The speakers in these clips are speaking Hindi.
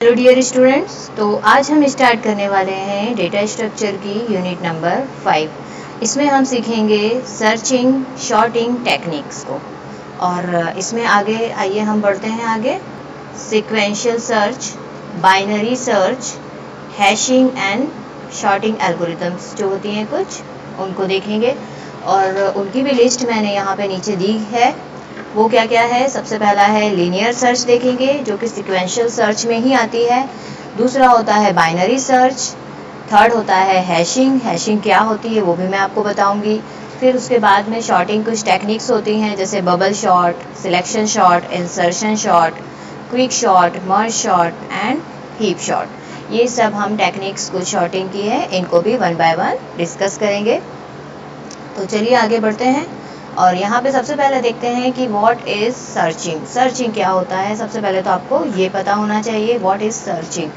हेलो डियर स्टूडेंट्स, तो आज हम स्टार्ट करने वाले हैं डेटा स्ट्रक्चर की यूनिट नंबर 5। इसमें हम सीखेंगे सर्चिंग शॉर्टिंग टेक्निक्स को। और इसमें आगे आइए हम बढ़ते हैं आगे। Sequential search, binary search, hashing and sorting algorithms जो होती हैं कुछ, उनको देखेंगे। और उनकी भी लिस्ट मैंने यहाँ पे नीचे दी है। वो क्या क्या है? सबसे पहला है लीनियर सर्च देखेंगे, जो कि सीक्वेंशियल सर्च में ही आती है। दूसरा होता है बाइनरी सर्च। थर्ड होता है हैशिंग। हैशिंग क्या होती है वो भी मैं आपको बताऊंगी। फिर उसके बाद में शॉर्टिंग कुछ टेक्निक्स होती हैं, जैसे bubble short, selection short, insertion short, quick short, merge short and heap short. ये सब हम टेक्निक्स कुछ शॉर्टिंग की है, इनको भी वन बाय वन डिस्कस करेंगे। तो चलिए आगे बढ़ते हैं। और यहाँ पे सबसे पहले देखते हैं कि व्हाट इज़ सर्चिंग। सर्चिंग क्या होता है? सबसे पहले तो आपको ये पता होना चाहिए व्हाट इज़ सर्चिंग।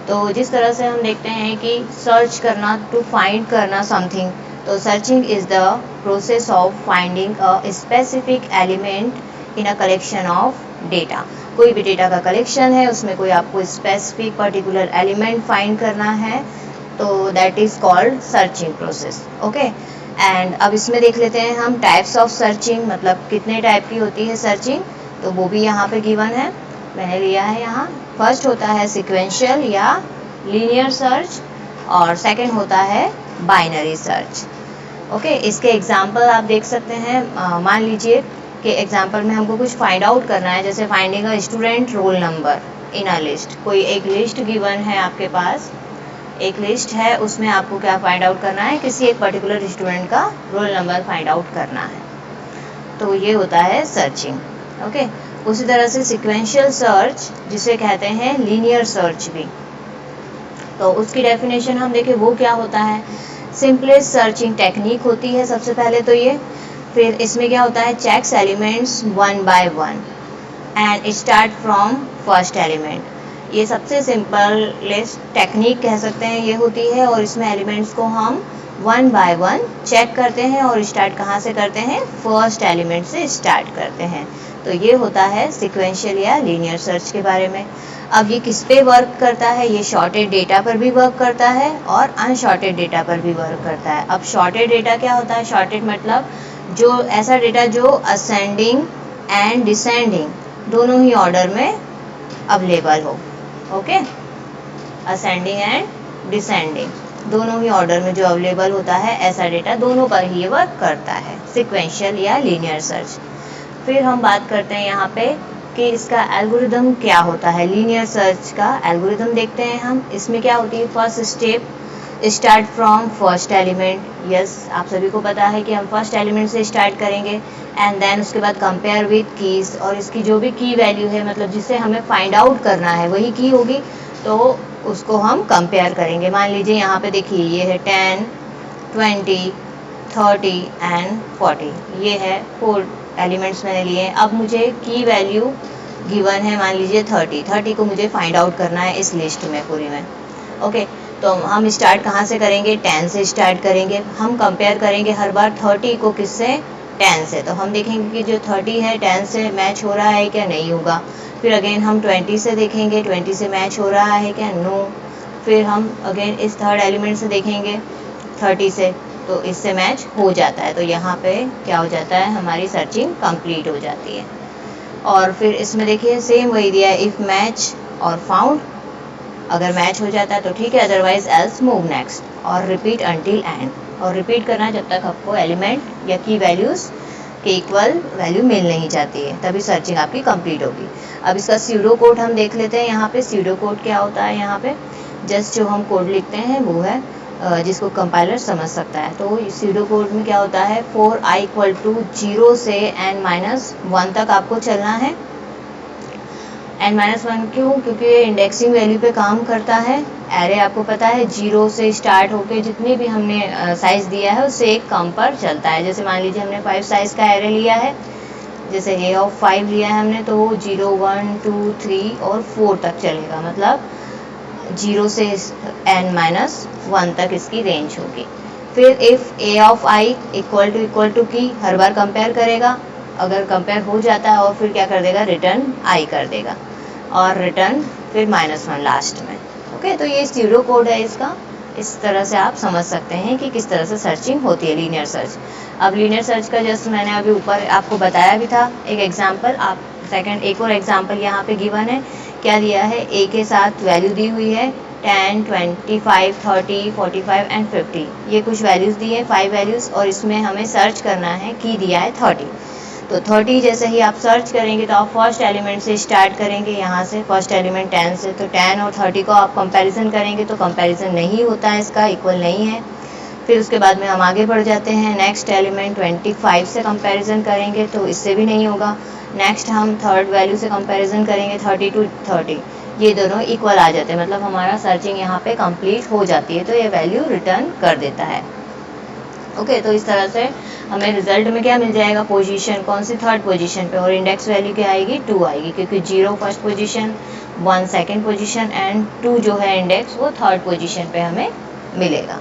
तो जिस तरह से हम देखते हैं कि सर्च करना, टू फाइंड करना समथिंग, तो searching is the process of finding a specific element in a collection of data. कोई भी डेटा का कलेक्शन है, उसमें कोई आपको स्पेसिफिक पर्टिकुलर एलिमेंट फाइंड करना है, तो that is called searching process. Okay. And अब इसमें देख लेते हैं हम टाइप्स ऑफ सर्चिंग, मतलब कितने टाइप की होती है सर्चिंग, तो वो भी यहाँ पे गिवन है, मैंने लिया है यहाँ। फर्स्ट होता है सीक्वेंशियल या लीनियर सर्च, और सेकंड होता है बाइनरी सर्च। ओके। इसके एग्जांपल आप देख सकते हैं। मान लीजिए कि एग्जांपल में हमको कुछ फाइंड आउट करना है, जैसे finding a student roll number in a list. कोई एक लिस्ट गिवन है आपके पास, एक लिस्ट है, उसमें आपको क्या फाइंड आउट करना है? किसी एक पर्टिकुलर स्टूडेंट का रोल नंबर फाइंड आउट करना है, तो ये होता है सर्चिंग। ओके। उसी तरह से सीक्वेंशियल सर्च, जिसे कहते हैं लीनियर सर्च भी, तो उसकी डेफिनेशन हम देखें वो क्या होता है? सिंपलेस्ट सर्चिंग टेक्निक होती है सबसे पहले तो ये। फिर इसमें क्या होता है? Checks elements one by one and start from first element. ये सबसे सिंपलेस्ट टेक्निक कह सकते हैं ये होती है, और इसमें एलिमेंट्स को हम वन बाय वन चेक करते हैं, और स्टार्ट कहाँ से करते हैं? फर्स्ट एलिमेंट से स्टार्ट करते हैं। तो ये होता है सीक्वेंशियल या लीनियर सर्च के बारे में। अब ये किस पे वर्क करता है? ये शॉर्टेड डेटा पर भी वर्क करता है और अनशॉर्टेड डेटा पर भी वर्क करता है। अब शॉर्टेड डेटा क्या होता है? शॉर्टेड मतलब जो ऐसा डेटा जो असेंडिंग एंड डिसेंडिंग दोनों ही ऑर्डर में अवेलेबल हो। ओके। असेंडिंग एंड डिसेंडिंग दोनों ही ऑर्डर में जो अवेलेबल होता है, ऐसा डेटा दोनों पर ही वर्क करता है, सीक्वेंशियल या लीनियर सर्च। फिर हम बात करते हैं यहाँ पे कि इसका एल्गोरिदम क्या होता है। लीनियर सर्च का एल्गोरिदम देखते हैं हम। इसमें क्या होती है? First step, start from first element. Yes, आप सभी को पता है कि हम फर्स्ट एलिमेंट से स्टार्ट करेंगे, एंड देन उसके बाद कंपेयर विद कीज, और इसकी जो भी की वैल्यू है, मतलब जिसे हमें फाइंड आउट करना है वही की होगी, तो उसको हम कंपेयर करेंगे। मान लीजिए यहाँ पे देखिए, ये है 10, 20, 30 एंड 40। ये है 4 एलिमेंट्स मैंने लिए हैं। अब मुझे की वैल्यू गिवन है, मान लीजिए 30 को मुझे फाइंड आउट करना है इस लिस्ट में पूरी में। ओके। तो हम स्टार्ट कहाँ से करेंगे? 10 से स्टार्ट करेंगे। हम कंपेयर करेंगे हर बार 30 को किससे? 10 से। तो हम देखेंगे कि जो 30 है 10 से मैच हो रहा है क्या, नहीं होगा। फिर अगेन हम 20 से देखेंगे, 20 से मैच हो रहा है क्या, नो। फिर हम अगेन इस थर्ड एलिमेंट से देखेंगे 30 से, तो इससे मैच हो जाता है। तो यहाँ पे क्या हो जाता है? हमारी सर्चिंग कंप्लीट हो जाती है। और फिर इसमें देखिए सेम वही दिया है, इफ़ मैच और फाउंड। अगर मैच हो जाता है तो ठीक है, अदरवाइज एल्स मूव नेक्स्ट, और रिपीट अंटिल एंड। और रिपीट करना जब तक आपको एलिमेंट या की वैल्यूज़ के इक्वल वैल्यू मिल नहीं जाती है, तभी सर्चिंग आपकी कंप्लीट होगी। अब इसका स्यूडो कोड हम देख लेते हैं। यहाँ पे स्यूडो कोड क्या होता है? यहाँ पे जस्ट जो हम कोड लिखते हैं वो है जिसको कंपाइलर समझ सकता है। तो स्यूडो कोड में क्या होता है? फॉर i इक्वल टू 0 से n-1 तक आपको चलना है। n-1 क्यों? क्योंकि ये इंडेक्सिंग वैल्यू पे काम करता है। एरे आपको पता है 0 से स्टार्ट होके जितने भी हमने साइज़ दिया है उससे एक कम पर चलता है। जैसे मान लीजिए हमने 5 साइज़ का एरे लिया है, जैसे a ऑफ 5 लिया है हमने, तो वो 0, 1, 2, 3 और 4 तक चलेगा, मतलब 0 से n-1 तक इसकी रेंज होगी। फिर if a of i equal to key हर बार कंपेयर करेगा, अगर कंपेयर हो जाता है और फिर क्या कर देगा? रिटर्न i कर देगा, और रिटर्न फिर -1 लास्ट में। ओके, तो ये स्यूडो कोड है इसका। इस तरह से आप समझ सकते हैं कि किस तरह से सर्चिंग होती है लीनियर सर्च। अब लीनियर सर्च का जस्ट मैंने अभी ऊपर आपको बताया भी था एक एग्जांपल। आप सेकंड एक और एग्जांपल यहाँ पे गिवन है, क्या दिया है, ए के साथ वैल्यू दी हुई है 10, 25, 30, 45 एंड 50। ये कुछ वैल्यूज़ दी है, 5 वैल्यूज़, और इसमें हमें सर्च करना है, की दिया है 30। तो 30 जैसे ही आप सर्च करेंगे तो आप फर्स्ट एलिमेंट से स्टार्ट करेंगे, यहाँ से फर्स्ट एलिमेंट 10 से, तो 10 और 30 को आप कंपैरिजन करेंगे तो कंपैरिजन नहीं होता है, इसका इक्वल नहीं है। फिर उसके बाद में हम आगे बढ़ जाते हैं, नेक्स्ट एलिमेंट 25 से कंपैरिजन करेंगे तो इससे भी नहीं होगा। नेक्स्ट हम थर्ड वैल्यू से कंपैरिजन करेंगे 30 to 30, ये दोनों इक्वल आ जाते हैं, मतलब हमारा सर्चिंग यहाँ पे कंप्लीट हो जाती है, तो ये वैल्यू रिटर्न कर देता है। ओके, तो इस तरह से हमें रिजल्ट में क्या मिल जाएगा, पोजीशन कौन सी, थर्ड पोजीशन पे, और इंडेक्स वैल्यू क्या आएगी, 2 आएगी, क्योंकि 0 first position, 1 second position and 2 जो है इंडेक्स वो थर्ड पोजीशन पे हमें मिलेगा,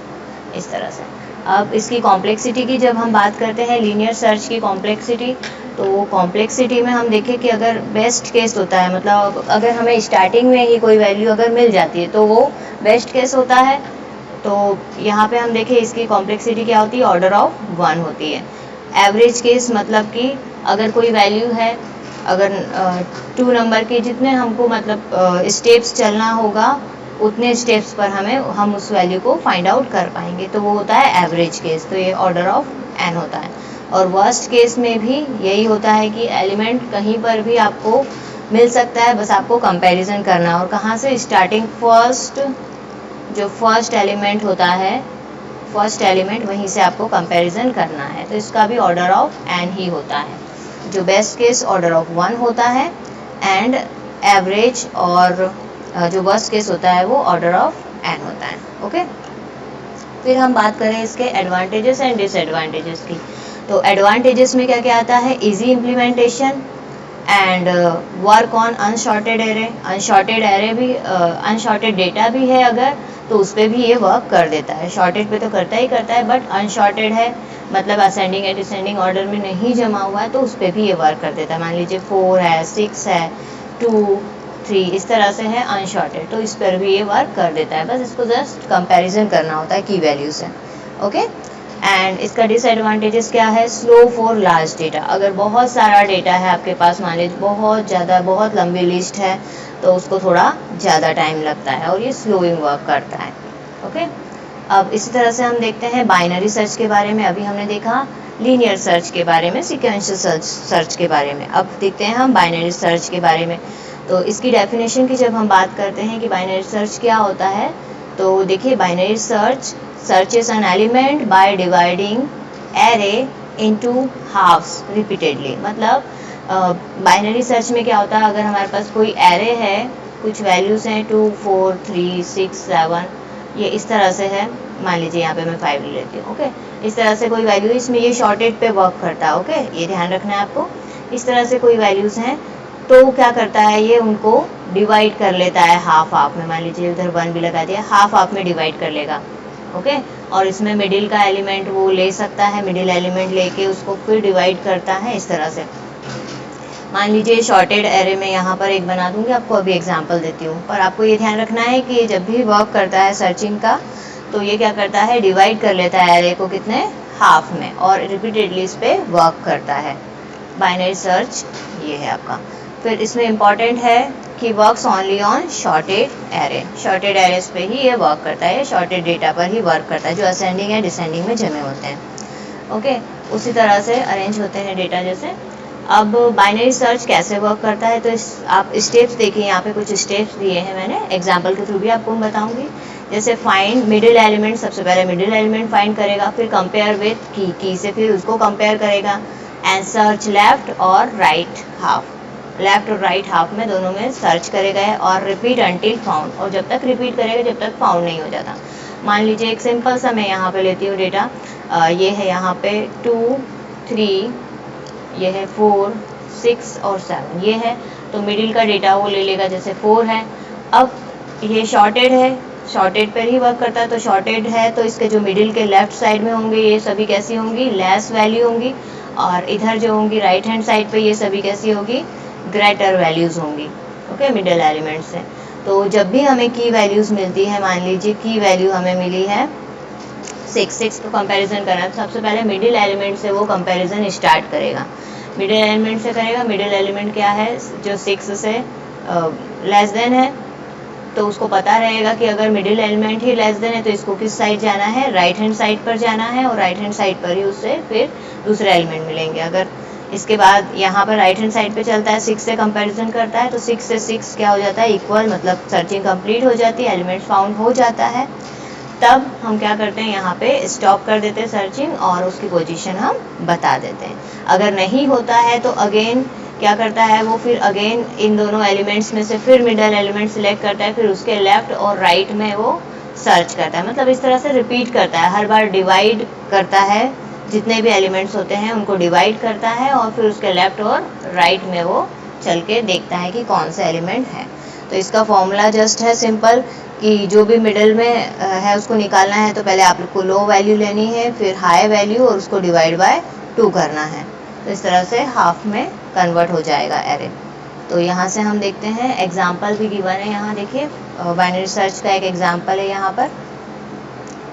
इस तरह से। अब इसकी कॉम्प्लेक्सिटी की जब हम बात करते हैं, लीनियर सर्च की कॉम्प्लेक्सिटी, तो कॉम्प्लेक्सिटी में हम देखें कि अगर बेस्ट केस होता है, मतलब अगर हमें स्टार्टिंग में ही कोई वैल्यू अगर मिल जाती है तो वो बेस्ट केस होता है। तो यहाँ पे हम देखें इसकी कॉम्प्लेक्सिटी क्या होती है, ऑर्डर ऑफ 1 होती है। एवरेज केस मतलब कि अगर कोई वैल्यू है, अगर 2 नंबर की जितने हमको मतलब स्टेप्स चलना होगा उतने स्टेप्स पर हम उस वैल्यू को फाइंड आउट कर पाएंगे, तो वो होता है एवरेज केस, तो ये ऑर्डर ऑफ n होता है। और वर्स्ट केस में भी यही होता है कि एलिमेंट कहीं पर भी आपको मिल सकता है, बस आपको कंपैरिजन करना, और कहाँ से, स्टार्टिंग जो फर्स्ट एलिमेंट होता है, फर्स्ट एलिमेंट वहीं से आपको कंपैरिजन करना है, तो इसका भी ऑर्डर ऑफ n ही होता है। जो बेस्ट केस ऑर्डर ऑफ 1 होता है एंड एवरेज और जो वर्स्ट केस होता है वो ऑर्डर ऑफ n होता है। ओके, फिर हम बात करें इसके एडवांटेजेस एंड डिसएडवांटेजेस की। तो एडवांटेजेस में क्या क्या आता है, easy implementation and work on unsorted array. Unsorted array भी, अनशॉर्टेड डेटा भी है अगर, तो उस पर भी ये वर्क कर देता है। शॉर्टेड पे तो करता ही करता है, बट अनशॉर्टेड है, मतलब असेंडिंग या डिसेंडिंग ऑर्डर में नहीं जमा हुआ है, तो उस पर भी ये वर्क कर देता है। मान लीजिए 4 है, 6 है, 2, 3 इस तरह से है अनशॉर्टेड, तो इस पर भी ये वर्क कर देता है, बस इसको जस्ट कंपैरिजन करना होता है की वैल्यू से। ओके, एंड इसका डिसएडवांटेजेस क्या है, स्लो फॉर लार्ज डेटा। अगर बहुत सारा डेटा है आपके पास, मान लीजिए बहुत ज़्यादा, बहुत लंबी लिस्ट है, तो उसको थोड़ा ज़्यादा टाइम लगता है और ये स्लोइंग वर्क करता है। ओके, अब इसी तरह से हम देखते हैं बाइनरी सर्च के बारे में। अभी हमने देखा लीनियर सर्च के बारे में, सीक्वेंशियल सर्च के बारे में, अब देखते हैं हम बाइनरी सर्च के बारे में। तो इसकी डेफिनेशन की जब हम बात करते हैं कि बाइनरी सर्च क्या होता है, तो देखिए binary search searches an element by dividing array into halves repeatedly। मतलब बाइनरी सर्च में क्या होता है, अगर हमारे पास कोई एरे है, कुछ वैल्यूज़ हैं 2, 4, 3, 6, 7, ये इस तरह से है, मान लीजिए यहाँ पे मैं 5 ले लेती हूँ। ओके, इस तरह से कोई वैल्यू, इसमें ये शॉर्टेड पे वर्क करता है। ओके, ये ध्यान रखना है आपको। इस तरह से कोई वैल्यूज़ हैं तो क्या करता है, ये उनको डिवाइड कर लेता है हाफ में। मान लीजिए उधर 1 भी लगा दिया, हाफ में डिवाइड कर लेगा। ओके, और इसमें मिडिल का एलिमेंट वो ले सकता है, मिडिल एलिमेंट लेके उसको फिर डिवाइड करता है इस तरह से। मान लीजिए शॉर्टेड एरे में यहाँ पर एक बना दूंगी, आपको अभी एग्जांपल देती हूँ, पर आपको ये ध्यान रखना है कि जब भी वर्क करता है सर्चिंग का, तो ये क्या करता है, डिवाइड कर लेता है एरे को कितने, हाफ में, और रिपीटेडली इस पर वर्क करता है। बाइनरी सर्च ये है आपका। फिर इसमें इम्पॉर्टेंट है कि works only on sorted array. Sorted arrays पे ही ये वर्क करता है, शॉर्टेड डेटा पर ही वर्क करता है, जो असेंडिंग या डिसेंडिंग में जमे होते हैं। ओके, उसी तरह से अरेंज होते हैं डेटा जैसे। अब बाइनरी सर्च कैसे वर्क करता है, तो आप स्टेप्स देखिए, यहाँ पे कुछ स्टेप्स दिए हैं मैंने, एग्जाम्पल के थ्रू भी आपको मैं बताऊँगी। जैसे फाइंड मिडिल एलिमेंट, सबसे पहले मिडिल एलिमेंट फाइंड करेगा, फिर कंपेयर विथ की से फिर उसको कंपेयर करेगा, एंड सर्च लेफ्ट और राइट हाफ, लेफ्ट और राइट हाफ में दोनों में सर्च करेगा, और रिपीट अंटिल फाउंड, और जब तक रिपीट करेगा जब तक फाउंड नहीं हो जाता। मान लीजिए एक सिंपल सा मैं यहाँ पे लेती हूँ डेटा, ये है यहाँ पे 2, 3, ये है 4, 6 और 7, ये है, तो मिडिल का डेटा वो ले लेगा, जैसे 4 है। अब ये शॉर्टेड है, शॉर्टेड पर ही वर्क करता है, तो शॉर्टेड है तो इसके जो मिडिल के लेफ्ट साइड में होंगे ये सभी कैसी होंगी, लेस वैल्यू होंगी, और इधर जो होंगी राइट हैंड साइड पे ये सभी कैसी होगी, ग्रेटर वैल्यूज़ होंगी। ओके, मिडिल एलिमेंट से। तो जब भी हमें की वैल्यूज़ मिलती है, मान लीजिए की वैल्यू हमें मिली है 6 को कंपैरिजन करना है, तो सबसे पहले मिडिल एलिमेंट से वो कंपैरिजन स्टार्ट करेगा। मिडिल एलिमेंट से करेगा। मिडिल एलिमेंट क्या है, जो 6 से लेस देन है, तो उसको पता रहेगा कि अगर मिडिल एलिमेंट ही लेस देन है तो इसको किस साइड जाना है, राइट हैंड साइड पर जाना है, और राइट हैंड साइड पर ही उससे फिर दूसरे एलिमेंट मिलेंगे। अगर इसके बाद यहाँ पर राइट हैंड साइड पे चलता है, 6 से कंपैरिजन करता है, तो 6 से 6 क्या हो जाता है, इक्वल, मतलब सर्चिंग कंप्लीट हो जाती है, एलिमेंट्स फाउंड हो जाता है। तब हम क्या करते हैं, यहाँ पे स्टॉप कर देते हैं सर्चिंग और उसकी पोजीशन हम बता देते हैं। अगर नहीं होता है तो अगेन क्या करता है वो, फिर अगेन इन दोनों एलिमेंट्स में से फिर मिडल एलिमेंट सिलेक्ट करता है, फिर उसके लेफ्ट और राइट में वो सर्च करता है। मतलब इस तरह से रिपीट करता है, हर बार डिवाइड करता है, जितने भी एलिमेंट्स होते हैं उनको डिवाइड करता है और फिर उसके लेफ्ट और राइट में वो चल के देखता है कि कौन सा एलिमेंट है। तो इसका फॉर्मूला जस्ट है सिंपल, कि जो भी मिडल में है उसको निकालना है तो पहले आप लोग को लो वैल्यू लेनी है, फिर हाई वैल्यू और उसको डिवाइड बाय 2 करना है। तो इस तरह से हाफ में कन्वर्ट हो जाएगा एरे। तो यहाँ से हम देखते हैं एग्जाम्पल भी गिवन है। यहाँ देखिए बाइनरी सर्च का एक एग्जाम्पल है। यहाँ पर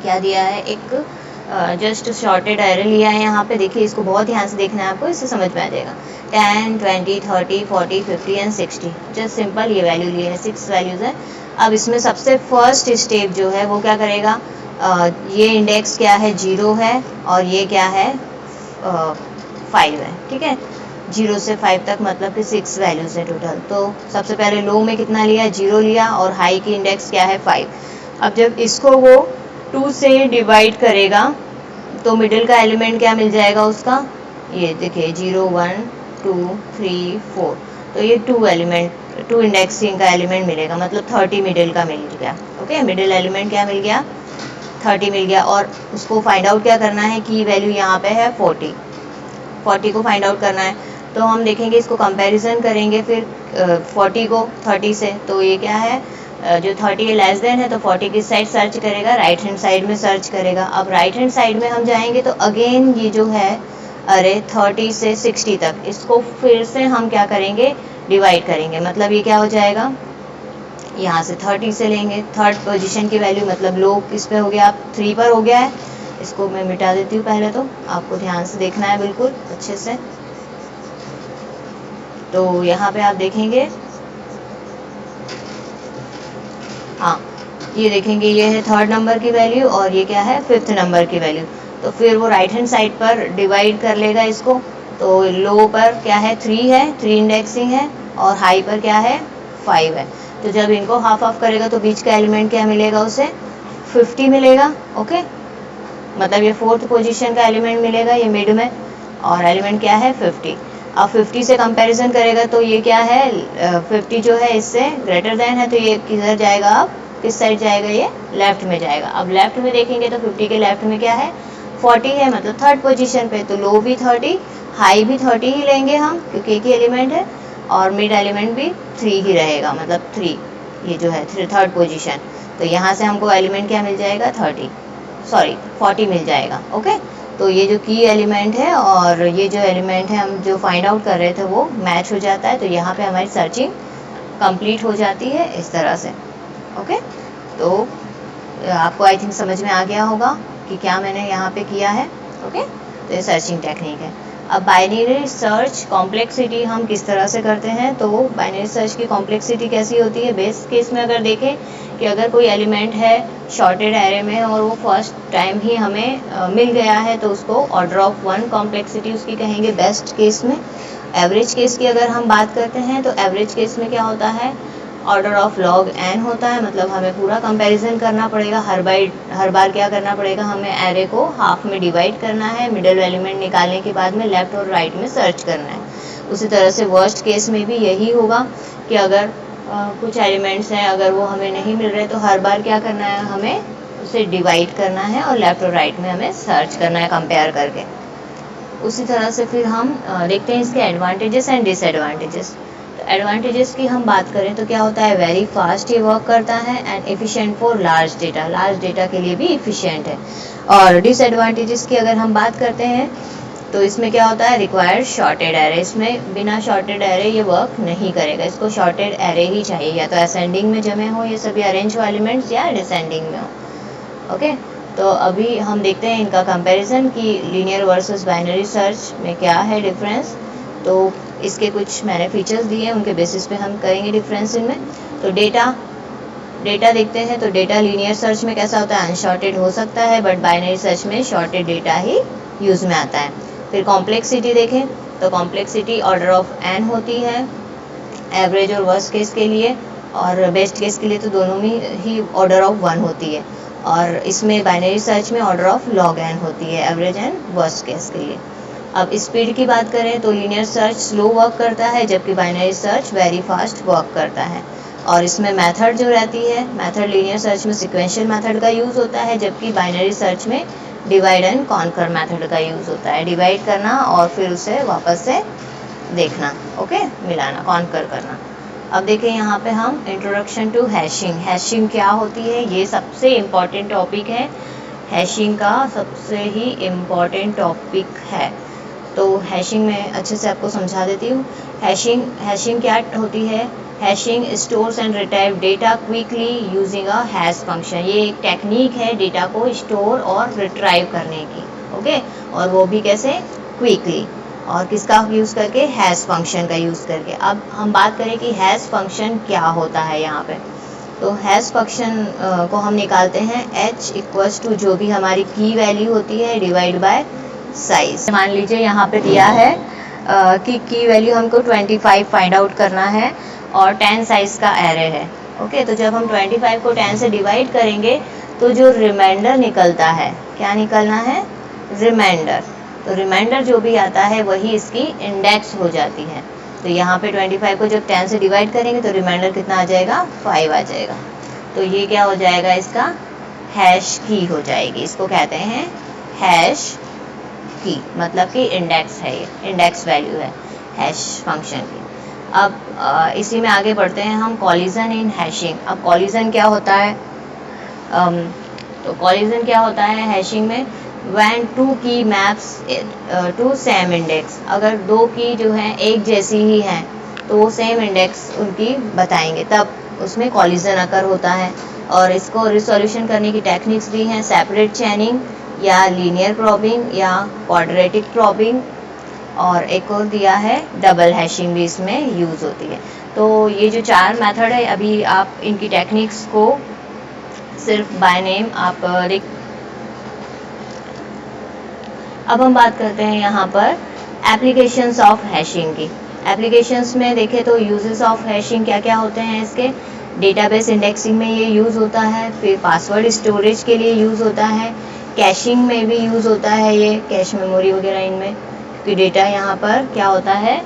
क्या दिया है, एक जस्ट शॉर्टेड एरे लिया है। यहाँ पे देखिए, इसको बहुत ध्यान से देखना है आपको, इससे समझ में आ जाएगा। 10, 20, 30, 40, 50 एंड 60, जस्ट सिंपल ये वैल्यू लिए है, 6 वैल्यूज़ है। अब इसमें सबसे फर्स्ट स्टेप जो है वो क्या करेगा, ये इंडेक्स क्या है, 0 है, और ये क्या है 5 है, ठीक है। 0 से 5 तक मतलब कि 6 वैल्यूज़ है टोटल। तो सबसे पहले लो में कितना लिया, 0 लिया, और हाई की इंडेक्स क्या है 5। अब जब इसको वो 2 से डिवाइड करेगा तो मिडिल का एलिमेंट क्या मिल जाएगा उसका, ये देखिए 0, 1, 2, 3, 4, तो ये 2 एलिमेंट, 2 इंडेक्सिंग का एलिमेंट मिलेगा, मतलब 30 मिडिल का मिल गया। ओके, मिडिल एलिमेंट क्या मिल गया, 30 मिल गया। और उसको फाइंड आउट क्या करना है, की वैल्यू यहाँ पे है 40 को फाइंड आउट करना है। तो हम देखेंगे, इसको कंपैरिजन करेंगे फिर 40 को 30 से, तो ये क्या है, जो 30 लेस देन है तो 40 की साइड सर्च करेगा, राइट हैंड साइड में सर्च करेगा। अब राइट हैंड साइड में हम जाएंगे तो अगेन ये जो है अरे 30 से 60 तक, इसको फिर से हम क्या करेंगे, डिवाइड करेंगे। मतलब ये क्या हो जाएगा, यहाँ से 30 से लेंगे, थर्ड पोजीशन की वैल्यू, मतलब लो किस पे हो गया, 3 पर हो गया है। इसको मैं मिटा देती हूँ पहले, तो आपको ध्यान से देखना है बिल्कुल अच्छे से। तो यहाँ पे आप देखेंगे, हाँ ये देखेंगे, ये है थर्ड नंबर की वैल्यू और ये क्या है 5th नंबर की वैल्यू। तो फिर वो राइट हैंड साइड पर डिवाइड कर लेगा इसको। तो लो पर क्या है 3 है, 3 इंडेक्सिंग है, और हाई पर क्या है 5 है। तो जब इनको हाफ ऑफ करेगा तो बीच का एलिमेंट क्या मिलेगा उसे, 50 मिलेगा। ओके, मतलब ये 4th पोजीशन का एलिमेंट मिलेगा, ये मिड में, और एलिमेंट क्या है 50। अब 50 से कंपैरिजन करेगा तो ये क्या है 50 जो है इससे ग्रेटर देन है, तो ये किधर जाएगा, अब किस साइड जाएगा, ये लेफ्ट में जाएगा। अब लेफ्ट में देखेंगे तो 50 के लेफ्ट में क्या है 40 है, मतलब थर्ड पोजीशन पे। तो लो भी 30, हाई भी 30 ही लेंगे हम, क्योंकि एक ही एलिमेंट है, और मिड एलिमेंट भी 3 ही रहेगा, मतलब 3 ये जो है थर्ड पोजीशन। तो यहाँ से हमको एलिमेंट क्या मिल जाएगा 40 मिल जाएगा। ओके, तो ये जो की एलिमेंट है और ये जो एलिमेंट है हम जो फाइंड आउट कर रहे थे वो मैच हो जाता है। तो यहाँ पे हमारी सर्चिंग कंप्लीट हो जाती है इस तरह से। ओके, तो आपको आई थिंक समझ में आ गया होगा कि क्या मैंने यहाँ पे किया है। ओके, तो ये सर्चिंग टेक्निक है। अब बाइनरी सर्च कॉम्प्लेक्सिटी हम किस तरह से करते हैं, तो बाइनरी सर्च की कॉम्प्लेक्सिटी कैसी होती है, बेस केस में अगर देखें कि अगर कोई एलिमेंट है शॉर्टेड एरे में और वो फर्स्ट टाइम ही हमें मिल गया है, तो उसको ऑर्डर ऑफ 1 कॉम्प्लेक्सिटी उसकी कहेंगे बेस्ट केस में। एवरेज केस की अगर हम बात करते हैं तो एवरेज केस में क्या होता है, ऑर्डर ऑफ लॉग n होता है, मतलब हमें पूरा कंपैरिजन करना पड़ेगा। हर बार क्या करना पड़ेगा, हमें एरे को हाफ में डिवाइड करना है, मिडिल एलिमेंट निकालने के बाद में लेफ्ट और राइट में सर्च करना है। उसी तरह से वर्स्ट केस में भी यही होगा कि अगर कुछ एलिमेंट्स हैं, अगर वो हमें नहीं मिल रहे तो हर बार क्या करना है, हमें उसे डिवाइड करना है और लेफ्ट और राइट में हमें सर्च करना है कंपेयर करके। उसी तरह से फिर हम देखते हैं इसके एडवांटेजेस एंड डिसएडवांटेजेस। तो एडवांटेजेस की हम बात करें तो क्या होता है, वेरी फास्ट ये वर्क करता है and efficient for large data के लिए भी इफिशिएंट है। और डिसएडवांटेजेस की अगर हम बात करते हैं तो इसमें क्या होता है, रिक्वायर्ड शॉर्टेड एरे। इसमें बिना शॉर्टेड एरे ये वर्क नहीं करेगा, इसको शॉर्टेड एरे ही चाहिए, या तो असेंडिंग में जमे हो ये सभी अरेंज एलिमेंट्स या डिसेंडिंग में हो। ओके, तो अभी हम देखते हैं इनका कंपैरिजन कि लीनियर वर्सेस बाइनरी सर्च में क्या है डिफरेंस। तो इसके कुछ मैंने फीचर्स दिए हैं, उनके बेसिस पे हम करेंगे डिफरेंस इनमें। तो डेटा देखते हैं। तो डेटा लीनियर सर्च में कैसा होता है, अनशॉर्टेड हो सकता है, बट बाइनरी सर्च में शॉर्टेड डेटा ही यूज़ में आता है। फिर कॉम्प्लेक्सिटी देखें तो कॉम्प्लेक्सिटी ऑर्डर ऑफ एन होती है एवरेज और वर्स्ट केस के लिए, और बेस्ट केस के लिए तो दोनों में ही ऑर्डर ऑफ 1 होती है। और इसमें बाइनरी सर्च में ऑर्डर ऑफ लॉग एन होती है एवरेज एंड वर्स्ट केस के लिए। अब स्पीड की बात करें तो लीनियर सर्च स्लो वर्क करता है, जबकि binary search very fast work करता है। और इसमें मेथड जो रहती है, मेथड लीनियर सर्च में सिक्वेंशियल मेथड का यूज़ होता है, जबकि बाइनरी सर्च में डिवाइड एंड कॉन्कर मेथड का यूज़ होता है। डिवाइड करना और फिर उसे वापस से देखना, ओके, मिलाना, कॉन्कर करना। अब देखें यहाँ पे हम इंट्रोडक्शन टू हैशिंग। हैशिंग क्या होती है, ये सबसे इम्पॉर्टेंट टॉपिक है, हैशिंग का सबसे ही इम्पॉर्टेंट टॉपिक है। तो हैशिंग में अच्छे से आपको समझा देती हूँ। हैशिंग क्या होती है, hashing stores and retrieve data quickly using a hash function. ये एक टेक्निक है डेटा को स्टोर और रिट्रीव करने की, ओके, और वो भी कैसे, क्विकली। और किसका यूज़ करके, हैश फंक्शन का यूज़ करके। अब हम बात करें कि हैश फंक्शन क्या होता है यहाँ पे। तो हैश फंक्शन को हम निकालते हैं h इक्वल्स टू जो भी हमारी की वैल्यू होती है डिवाइड बाय साइज। मान लीजिए यहाँ पे दिया है कि की वैल्यू हमको 25 फाइंड आउट करना है और 10 साइज का एरे है, ओके। तो जब हम 25 को 10 से डिवाइड करेंगे तो जो रिमाइंडर निकलता है, क्या निकलना है, रिमाइंडर। तो रिमाइंडर जो भी आता है वही इसकी इंडेक्स हो जाती है। तो यहाँ पे 25 को जब 10 से डिवाइड करेंगे तो रिमाइंडर कितना आ जाएगा, 5 आ जाएगा। तो ये क्या हो जाएगा, इसका हैश की हो जाएगी। इसको कहते हैं हैश की, मतलब कि इंडेक्स है, ये इंडेक्स वैल्यू है हैश फंक्शन की। अब इसी में आगे बढ़ते हैं हम, कॉलिजन इन हैशिंग। अब कॉलिजन क्या होता है, तो कॉलिजन क्या होता है हैशिंग में, when two key maps to same index। अगर दो की जो है एक जैसी ही हैं तो वो सेम इंडेक्स उनकी बताएंगे, तब उसमें कॉलिजन अकर होता है। और इसको रिसोल्यूशन करने की टेक्निक्स भी हैं, सेपरेट चैनिंग या लीनियर प्रॉबिंग या क्वाड्रेटिक प्रॉबिंग, और एक और दिया है डबल हैशिंग भी इसमें यूज़ होती है। तो ये जो 4 मेथड है, अभी आप इनकी टेक्निक्स को सिर्फ बाय नेम आप देख। अब हम बात करते हैं यहाँ पर एप्लीकेशंस ऑफ हैशिंग की। एप्लीकेशंस में देखें तो यूजेस ऑफ हैशिंग क्या क्या होते हैं इसके, डेटाबेस इंडेक्सिंग में ये यूज़ होता है, फिर पासवर्ड स्टोरेज के लिए यूज़ होता है, कैशिंग में भी यूज़ होता है, ये कैश मेमोरी वगैरह इनमें, क्योंकि डेटा यहाँ पर क्या होता है,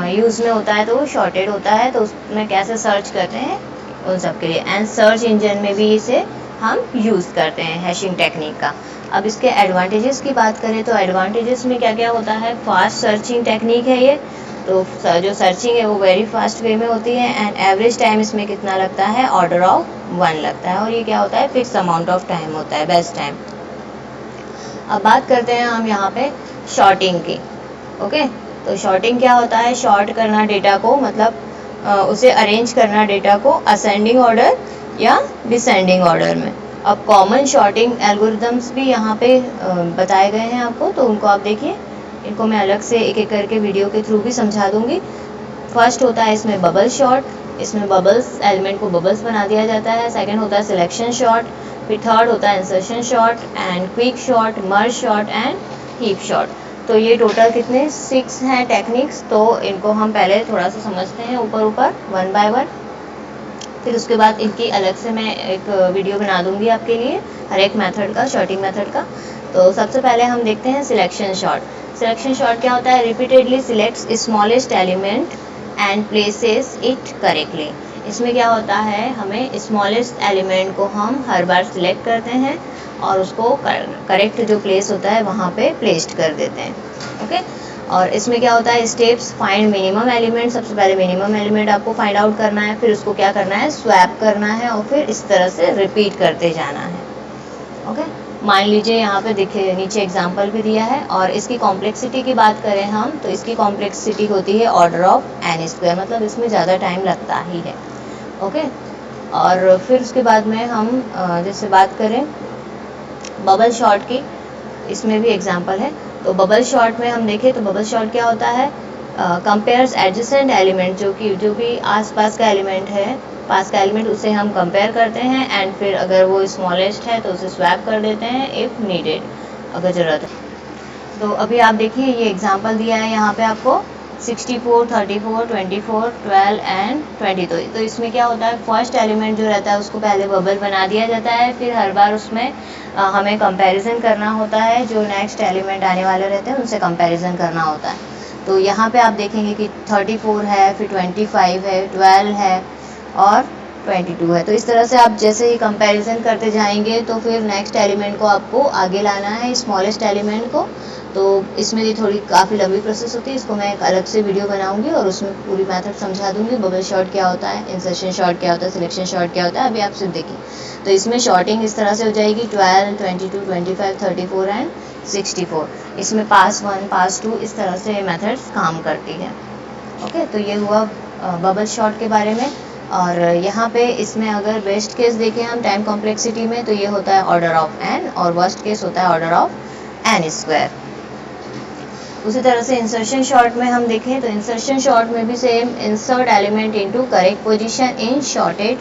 यूज़ में होता है तो शॉर्टेड होता है, तो उसमें कैसे सर्च करते हैं उन सब के लिए। एंड सर्च इंजन में भी इसे हम यूज़ करते हैं हैशिंग टेक्निक का। अब इसके एडवांटेजेस की बात करें तो एडवांटेजेस में क्या क्या होता है, फास्ट सर्चिंग टेक्निक है ये, तो जो सर्चिंग है वो वेरी फास्ट वे में होती है। एंड एवरेज टाइम इसमें कितना लगता है, ऑर्डर ऑफ 1 लगता है, और ये क्या होता है, फिक्स अमाउंट ऑफ टाइम होता है, बेस्ट टाइम। अब बात करते हैं हम यहाँ पे शॉर्टिंग की, ओके। तो शॉर्टिंग क्या होता है, शॉर्ट करना डेटा को, मतलब उसे अरेंज करना डेटा को असेंडिंग ऑर्डर या डिसेंडिंग ऑर्डर में। अब कॉमन शॉर्टिंग एल्गोरिदम्स भी यहाँ पे बताए गए हैं आपको, तो उनको आप देखिए, इनको मैं अलग से एक एक करके वीडियो के थ्रू भी समझा दूंगी। फर्स्ट होता है इसमें बबल शॉर्ट, इसमें बबल्स एलिमेंट को बबल्स बना दिया जाता है। सेकंड होता है सिलेक्शन शॉर्ट, फिर थर्ड होता है insertion short and quick short, merge short and heap short. तो ये टोटल कितने 6 हैं टेक्निक्स, तो इनको हम पहले थोड़ा सा समझते हैं ऊपर ऊपर 1 बाय 1, फिर उसके बाद इनकी अलग से मैं एक वीडियो बना दूंगी आपके लिए हर एक मेथड का, शॉर्टिंग मेथड का। तो सबसे पहले हम देखते हैं सिलेक्शन शॉर्ट। सिलेक्शन शॉर्ट क्या होता है, repeatedly selects smallest element and places it correctly. इसमें क्या होता है, हमें स्मॉलेस्ट एलिमेंट को हम हर बार सिलेक्ट करते हैं और उसको करेक्ट जो प्लेस होता है वहाँ पे प्लेस्ड कर देते हैं, ओके। और इसमें क्या होता है, स्टेप्स, फाइंड मिनिमम एलिमेंट। सबसे पहले मिनिमम एलिमेंट आपको फाइंड आउट करना है, फिर उसको क्या करना है, स्वैप करना है, और फिर इस तरह से रिपीट करते जाना है, ओके। मान लीजिए यहाँ पे दिखे नीचे एग्जांपल भी दिया है। और इसकी कॉम्प्लेक्सिटी की बात करें हम तो इसकी कॉम्प्लेक्सिटी होती है ऑर्डर ऑफ n स्क्वायर, मतलब इसमें ज़्यादा टाइम लगता ही है। ओके, और फिर उसके बाद में हम जैसे बात करें बबल शॉट की, इसमें भी एग्जांपल है। तो बबल शॉट में हम देखें तो बबल शॉट क्या होता है, कंपेयर्स एडजेसेंट एलिमेंट, जो भी आसपास का एलिमेंट है, पास का एलिमेंट, उसे हम कंपेयर करते हैं एंड फिर अगर वो स्मॉलेस्ट है तो उसे स्वैप कर देते हैं इफ़ नीडेड, अगर ज़रूरत है। तो अभी आप देखिए ये एग्जांपल दिया है यहाँ पे आपको 64, 34, 24, 12 एंड 22। तो इसमें क्या होता है, फर्स्ट एलिमेंट जो रहता है उसको पहले बबल बना दिया जाता है, फिर हर बार उसमें हमें कंपैरिजन करना होता है, जो नेक्स्ट एलिमेंट आने वाले रहते हैं उनसे कंपैरिजन करना होता है। तो यहाँ पे आप देखेंगे कि 34 है, फिर 25 है, 12 है और 22 है। तो इस तरह से आप जैसे ही कंपैरिजन करते जाएंगे तो फिर नेक्स्ट एलिमेंट को आपको आगे लाना है, स्मॉलेस्ट एलिमेंट को। तो इसमें ये थोड़ी काफ़ी लंबी प्रोसेस होती है, इसको मैं एक अलग से वीडियो बनाऊंगी और उसमें पूरी मेथड समझा दूंगी। बबल शॉट क्या होता है, इंसर्शन शॉट क्या होता है, सिलेक्शन शॉट क्या होता है, अभी आप सिर्फ देखिए। तो इसमें शॉर्टिंग इस तरह से हो जाएगी 12, 22, 25, 34 एंड 64। इसमें पास 1, पास 2 इस तरह से मेथड्स काम करती है। ओके, तो ये हुआ बबल शॉट के बारे में। और यहाँ पे इसमें अगर बेस्ट केस देखें हम टाइम कॉम्प्लेक्सिटी में तो ये होता है ऑर्डर ऑफ n और वर्स्ट केस होता है ऑर्डर ऑफ n स्क्वायर। उसी तरह से इंसर्शन शॉट में हम देखें तो इंसर्शन शॉट में भी same, insert element into correct position in shorted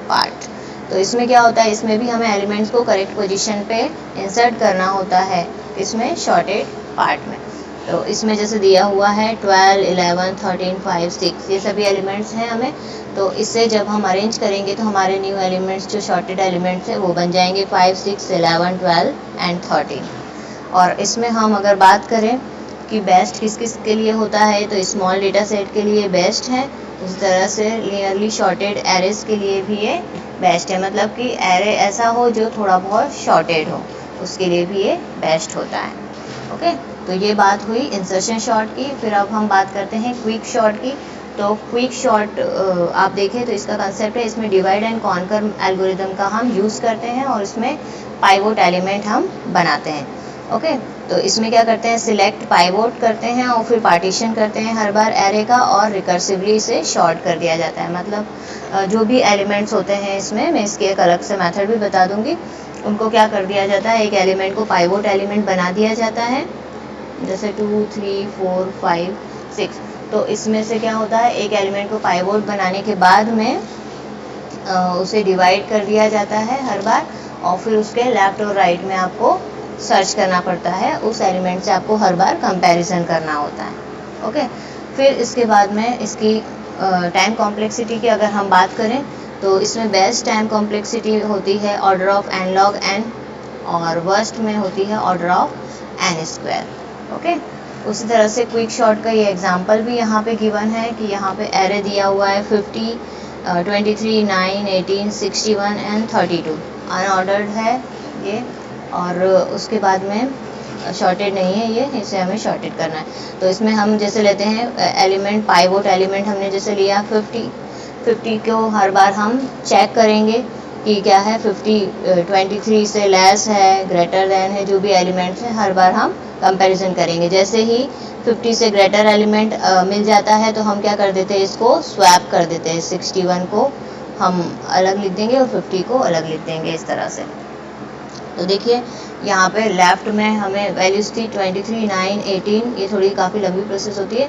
part. तो इसमें क्या होता है, इसमें भी हमें एलिमेंट्स को करेक्ट पोजीशन पे इंसर्ट करना होता है, इसमें शॉर्टेड पार्ट में। तो इसमें जैसे दिया हुआ है 12, 11, 13, 5, 6 ये सभी एलिमेंट्स हैं हमें। तो इससे जब हम अरेंज करेंगे तो हमारे न्यू एलिमेंट्स जो शॉर्टेड एलिमेंट्स हैं वो बन जाएंगे 5, 6, 11, 12 एंड 13। और इसमें हम अगर बात करें कि बेस्ट किस किस के लिए होता है तो स्मॉल डेटा सेट के लिए बेस्ट है। उस तरह से लिनियरली शॉर्टेड एरेज के लिए भी ये बेस्ट है, मतलब कि एरे ऐसा हो जो थोड़ा बहुत शॉर्टेड हो, उसके लिए भी ये बेस्ट होता है। ओके, तो ये बात हुई इंसर्शन शॉट की। फिर अब हम बात करते हैं क्विक शॉट की। तो क्विक शॉट आप देखें तो इसका कंसेप्ट है, इसमें डिवाइड एंड कॉन्कर एल्गोरिदम का हम यूज़ करते हैं और इसमें पाइवोट एलिमेंट हम बनाते हैं। ओके, तो इसमें क्या करते हैं, सिलेक्ट पाइवोट करते हैं और फिर पार्टीशन करते हैं हर बार एरे का और रिकर्सिवली इसे शॉर्ट कर दिया जाता है। मतलब जो भी एलिमेंट्स होते हैं इसमें, मैं इसकी एक अलग से मेथड भी बता दूंगी, उनको क्या कर दिया जाता है, एक एलिमेंट को पाइवोट एलिमेंट बना दिया जाता है, जैसे 2, 3, 4, 5, 6। तो इसमें से क्या होता है, एक एलिमेंट को पाइवोट बनाने के बाद में उसे डिवाइड कर दिया जाता है हर बार और फिर उसके लेफ्ट और राइट में आपको सर्च करना पड़ता है, उस एलिमेंट से आपको हर बार कंपैरिजन करना होता है। ओके, फिर इसके बाद में इसकी टाइम कॉम्प्लेक्सिटी की अगर हम बात करें तो इसमें बेस्ट टाइम कॉम्प्लेक्सिटी होती है order of n log n और वर्स्ट में होती है order of n square. Okay, उसी तरह से क्विक शॉट का ये एग्जांपल भी यहाँ पे गिवन है कि यहाँ पे एरे दिया हुआ है 50, 23, 9, 18, 61 एंड 32 अनऑर्डर्ड है ये। और उसके बाद में शॉर्टेड नहीं है ये, इसे हमें शॉर्टेड करना है। तो इसमें हम जैसे लेते हैं एलिमेंट, पाइवोट एलिमेंट हमने जैसे लिया 50 को हर बार हम चेक करेंगे कि क्या है, 50 23 से लेस है, ग्रेटर देन है, जो भी एलिमेंट्स हैं हर बार हम कंपैरिजन करेंगे। जैसे ही 50 से ग्रेटर एलिमेंट मिल जाता है तो हम क्या कर देते हैं, इसको स्वैप कर देते हैं, 61 को हम अलग लिख देंगे और 50 को अलग लिख देंगे इस तरह से। तो देखिए यहाँ पे लेफ्ट में हमें वैल्यूज थी 23, 9, 18, ये थोड़ी काफ़ी लंबी प्रोसेस होती है।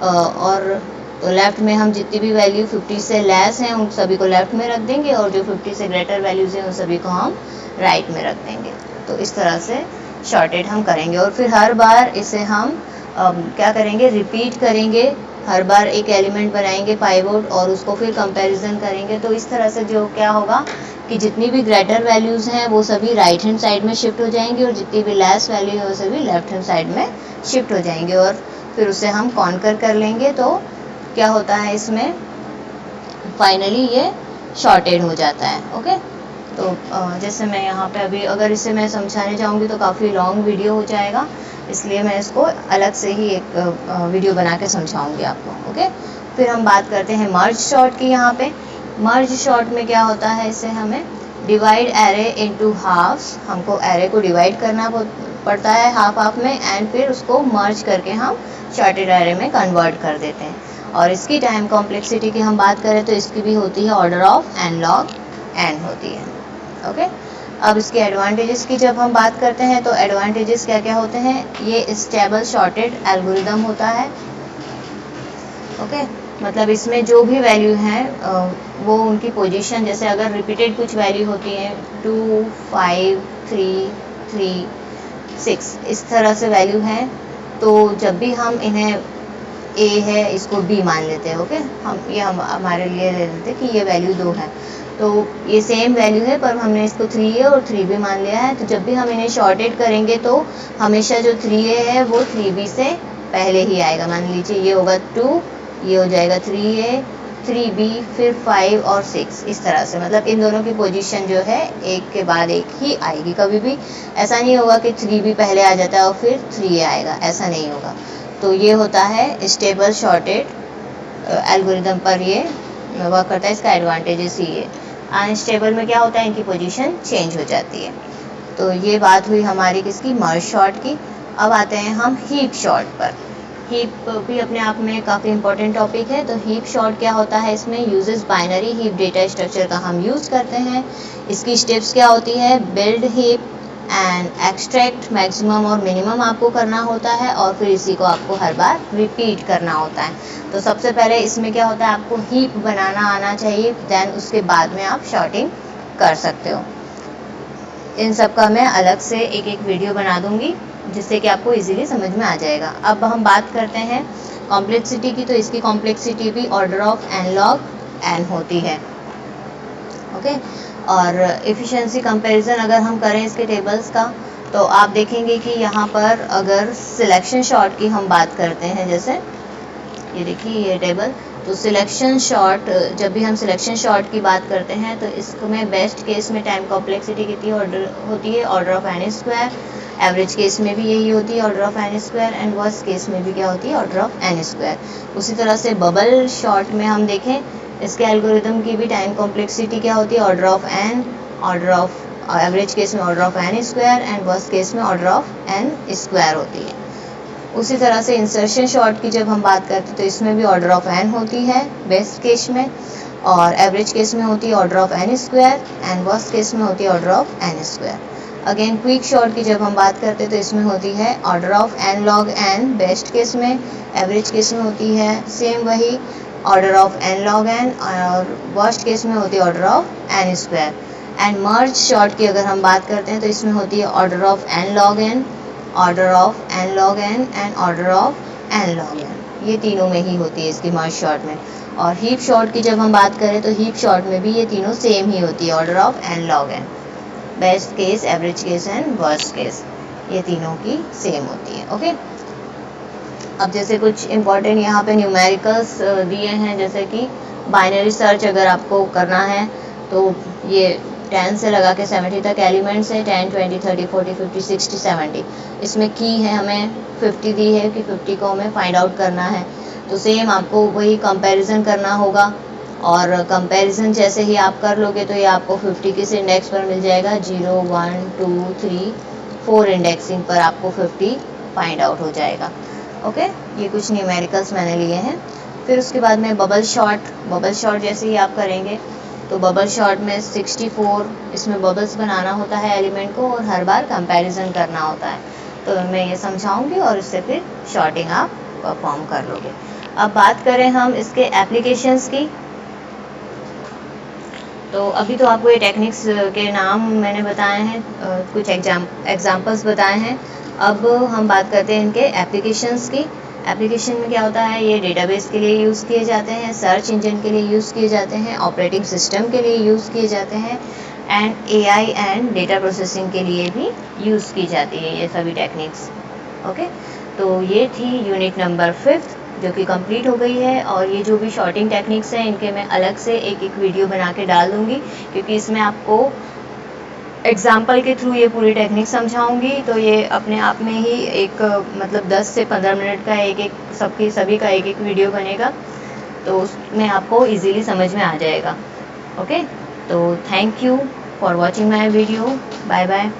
और तो लेफ्ट में हम जितनी भी वैल्यू 50 से लेस हैं उन सभी को लेफ्ट में रख देंगे और जो 50 से ग्रेटर वैल्यूज़ हैं उन सभी को हम राइट में रख देंगे। तो इस तरह से शॉर्टेड हम करेंगे और फिर हर बार इसे हम क्या करेंगे, रिपीट करेंगे, हर बार एक एलिमेंट बनाएंगे पाइवोट और उसको फिर कंपैरिजन करेंगे। तो इस तरह से जो क्या होगा कि जितनी भी ग्रेटर वैल्यूज़ हैं वो सभी राइट हैंड साइड में शिफ्ट हो जाएंगी और जितनी भी लेस वैल्यू है वो सभी लेफ्ट हैंड साइड में शिफ्ट हो जाएंगे और फिर उसे हम कॉन्कर कर लेंगे। तो क्या होता है, इसमें फाइनली ये शॉर्टेड हो जाता है। ओके, तो जैसे मैं यहाँ पे अभी अगर इसे मैं समझाने जाऊँगी तो काफ़ी लॉन्ग वीडियो हो जाएगा, इसलिए मैं इसको अलग से ही एक वीडियो बना के समझाऊँगी आपको। ओके, फिर हम बात करते हैं मर्ज शॉट की। यहाँ पे मर्ज शॉर्ट में क्या होता है, इससे हमें डिवाइड एरे इनटू हाफ्स, हमको एरे को डिवाइड करना पड़ता है हाफ में, एंड फिर उसको मर्ज करके हम शॉर्टेड एरे में कन्वर्ट कर देते हैं। और इसकी टाइम कॉम्प्लेक्सिटी की हम बात करें तो इसकी भी होती है order of n log n होती है। ओके, अब इसके एडवांटेजेस की जब हम बात करते हैं तो एडवांटेजेस क्या क्या होते हैं, ये स्टेबल शॉर्टेड एल्गोरिदम होता है। ओके, मतलब इसमें जो भी वैल्यू है वो उनकी पोजीशन, जैसे अगर रिपीटेड कुछ वैल्यू होती है 2, 5, 3, 3, 6 इस तरह से वैल्यू है, तो जब भी हम इन्हें a है इसको b मान लेते हैं। ओके, हम हमारे लिए ले लेते हैं कि ये वैल्यू 2 है, तो ये सेम वैल्यू है पर हमने इसको 3a और 3b मान लिया है। तो जब भी हम इन्हें शॉर्टेड करेंगे तो हमेशा जो 3a है वो 3b से पहले ही आएगा। मान लीजिए ये होगा 2, ये हो जाएगा 3a, 3b, फिर 5 और 6 इस तरह से, मतलब इन दोनों की पोजीशन जो है एक के बाद एक ही आएगी। कभी भी ऐसा नहीं होगा कि 3b पहले आ जाता है और फिर 3a आएगा, ऐसा नहीं होगा। तो ये होता है स्टेबल शॉर्टेड एल्गोरिदम पर ये वर्क करता है, इसका एडवांटेजेस ही है। अनस्टेबल में क्या होता है, इनकी पोजीशन चेंज हो जाती है। तो ये बात हुई हमारी किसकी, मर्ज शॉर्ट की। अब आते हैं हम हीप शॉर्ट पर। हीप भी अपने आप में काफ़ी इंपॉर्टेंट टॉपिक है। तो हीप शॉर्ट क्या होता है, इसमें uses binary heap data structure का हम यूज़ करते हैं। इसकी स्टेप्स क्या होती है, build heap and extract maximum और मिनिमम आपको करना होता है, और फिर इसी को आपको हर बार रिपीट करना होता है। तो सबसे पहले इसमें क्या होता है, आपको हीप बनाना आना चाहिए, देन उसके बाद में आप शॉर्टिंग कर सकते हो। इन सब का मैं अलग से एक एक वीडियो बना दूंगी जिससे कि आपको इजीली समझ में आ जाएगा। अब हम बात करते हैं कॉम्प्लेक्सिटी की। तो इसकी कॉम्प्लेक्सिटी भी order of n log n होती है। ओके, और एफिशिएंसी कंपैरिजन अगर हम करें इसके टेबल्स का, तो आप देखेंगे कि यहाँ पर अगर सिलेक्शन शॉर्ट की हम बात करते हैं, जैसे ये देखिए ये टेबल, तो सिलेक्शन शॉर्ट, जब भी हम सिलेक्शन शॉर्ट की बात करते हैं तो इसमें बेस्ट केस में टाइम कॉम्प्लेक्सिटी कितनी ऑर्डर होती है, order of n square. Average case में भी यही होती है, order of n square, and worst case में भी क्या होती है, ऑर्डर ऑफ n स्क्वायर। उसी तरह से बबल शॉर्ट में हम देखें, इसके एल्गोरिदम की भी टाइम कॉम्प्लेक्सिटी क्या होती है, order of n, order of average case में order of n square, and worst case में ऑर्डर ऑफ n स्क्वायर होती है। उसी तरह से इंसर्शन शॉर्ट की जब हम बात करते हैं तो इसमें भी ऑर्डर ऑफ n होती है बेस्ट केस में, और एवरेज केस में होती है order of n square, and worst case में होती है order of n square. Again quick short की जब हम बात करते हैं तो इसमें होती है order of n log n best case में, एवरेज केस में होती है सेम वही order of n log n, और वर्स्ट केस में होती है order of n square. And merge short की अगर हम बात करते हैं तो इसमें होती है order of n log n, order of n log n, and order of n log n। ये तीनों में ही होती है इसकी मर्ज शॉर्ट में। और हीप शॉर्ट की जब हम बात करें तो हीप शॉर्ट में भी ये तीनों सेम ही होती है, order of n log n, best case, average case and worst case, ये तीनों की सेम होती है। ओके, अब जैसे कुछ इंपॉर्टेंट यहाँ पे न्यूमेरिकल्स दिए हैं, जैसे कि बाइनरी सर्च अगर आपको करना है तो ये 10 से लगा के 70 तक एलिमेंट्स है, 10, 20, 30, 40, 50, 60, 70। इसमें की है हमें 50 दी है कि 50 को हमें फाइंड आउट करना है। तो सेम आपको वही कंपैरिजन करना होगा, और कंपैरिजन जैसे ही आप कर लोगे तो ये आपको 50 किस इंडेक्स पर मिल जाएगा, 0, 1, 2, 3, 4 इंडेक्सिंग पर आपको 50 फाइंड आउट हो जाएगा। ओके, ये कुछ न्यूमेरिकल्स मैंने लिए हैं। फिर उसके बाद में बबल शॉर्ट जैसे ही आप करेंगे तो बबल शॉर्ट में 64 इसमें बबल्स बनाना होता है एलिमेंट को, और हर बार कंपैरिजन करना होता है। तो मैं ये समझाऊंगी और इससे फिर शॉर्टिंग आप परफॉर्म कर लोगे। अब बात करें हम इसके एप्लीकेशंस की, तो अभी तो आपको ये टेक्निक्स के नाम मैंने बताए हैं, कुछ एग्जाम्पल्स बताए हैं। अब हम बात करते हैं इनके एप्लीकेशंस की। एप्लीकेशन में क्या होता है, ये डेटाबेस के लिए यूज़ किए जाते हैं, सर्च इंजन के लिए यूज़ किए जाते हैं, ऑपरेटिंग सिस्टम के लिए यूज़ किए जाते हैं, and AI and data processing के लिए भी यूज़ की जाती है ये सभी टेक्निक्स। ओके, तो ये थी यूनिट नंबर 5 जो कि कंप्लीट हो गई है। और ये जो भी शॉर्टिंग टेक्निक्स हैं इनके मैं अलग से एक एक वीडियो बना के डाल दूँगी, क्योंकि इसमें आपको एग्जाम्पल के थ्रू ये पूरी टेक्निक समझाऊंगी। तो ये अपने आप में ही एक मतलब 10 से 15 मिनट का एक सभी का एक वीडियो बनेगा, तो उसमें आपको इजीली समझ में आ जाएगा। ओके, तो thank you for watching my video. Bye bye.